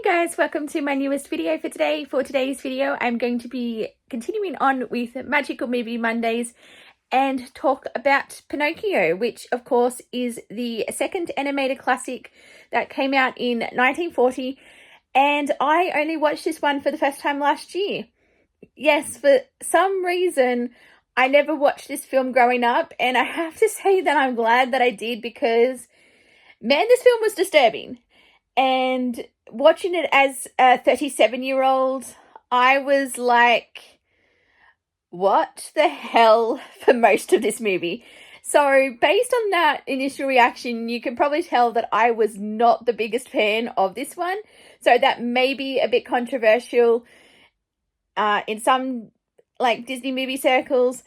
Guys, welcome to my newest video for today. For today's video, I'm going to be continuing on with Magical Movie Mondays and talk about Pinocchio, which of course is the second animated classic that came out in 1940, and I only watched this one for the first time last year. Yes, for some reason I never watched this film growing up, and I have to say that I'm glad that I did, because man, this film was disturbing. And watching it as a 37-year-old, I was like, what the hell for most of this movie? So based on that initial reaction, you can probably tell that I was not the biggest fan of this one. So that may be a bit controversial in some like Disney movie circles.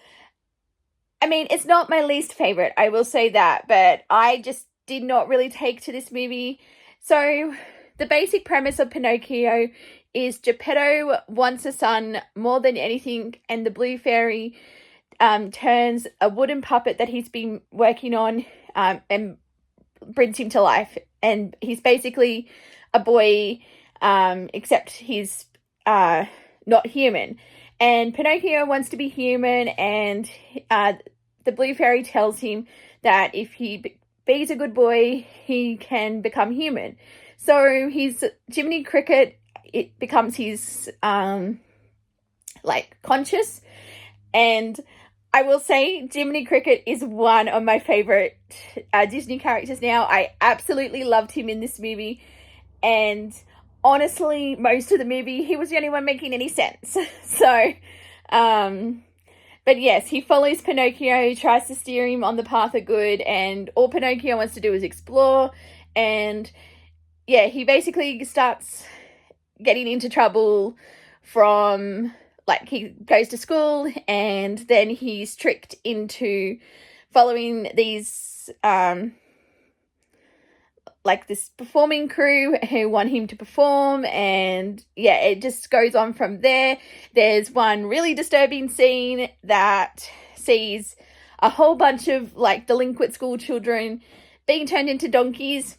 I mean, it's not my least favorite, I will say that, but I just did not really take to this movie. So the basic premise of Pinocchio is Geppetto wants a son more than anything, and the Blue Fairy turns a wooden puppet that he's been working on and brings him to life. And he's basically a boy, except he's not human. And Pinocchio wants to be human, and the Blue Fairy tells him that if he be's a good boy, he can become human. So his Jiminy Cricket, it becomes his like conscious. And I will say Jiminy Cricket is one of my favorite Disney characters now. I absolutely loved him in this movie, and honestly most of the movie he was the only one making any sense. So but yes, he follows Pinocchio, tries to steer him on the path of good, and all Pinocchio wants to do is explore. And yeah, he basically starts getting into trouble from, like, he goes to school and then he's tricked into following these, like this performing crew who want him to perform, and yeah, it just goes on from there. There's one really disturbing scene that sees a whole bunch of like delinquent school children being turned into donkeys,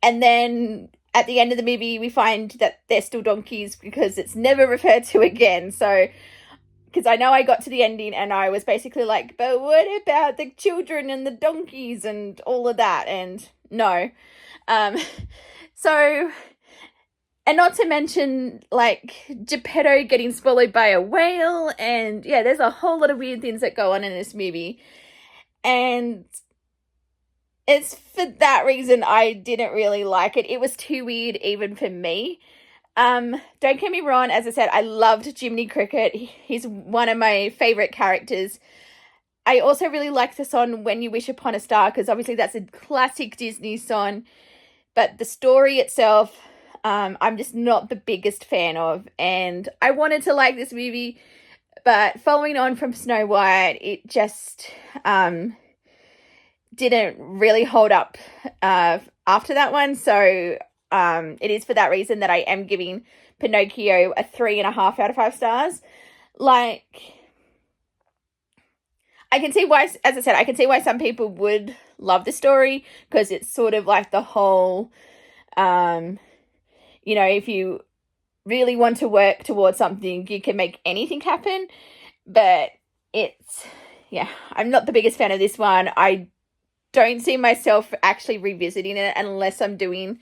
and then at the end of the movie we find that they're still donkeys because it's never referred to again. So because I know I got to the ending and I was basically like, but what about the children and the donkeys and all of that? And no. So, and not to mention like Geppetto getting swallowed by a whale, and yeah, there's a whole lot of weird things that go on in this movie, and it's for that reason I didn't really like it. It was too weird even for me. Don't get me wrong, as I said, I loved Jiminy Cricket. He's one of my favorite characters. I also really like the song When You Wish Upon a Star, because obviously that's a classic Disney song. But the story itself, I'm just not the biggest fan of. And I wanted to like this movie, but following on from Snow White, it just didn't really hold up after that one. So it is for that reason that I am giving Pinocchio a 3.5 out of 5 stars. Like, I can see why, as I said, I can see why some people would love the story, because it's sort of like the whole, you know, if you really want to work towards something, you can make anything happen. But it's, yeah, I'm not the biggest fan of this one. I don't see myself actually revisiting it unless I'm doing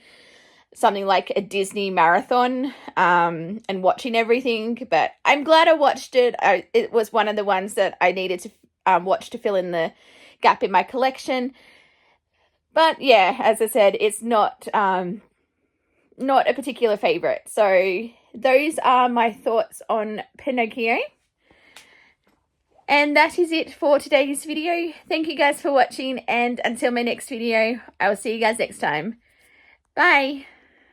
something like a Disney marathon and watching everything. But I'm glad I watched it. It was one of the ones that I needed to watch to fill in the gap in my collection. But yeah, as I said, it's not not a particular favorite. So those are my thoughts on Pinocchio. And that is it for today's video. Thank you guys for watching, and until my next video, I will see you guys next time. Bye.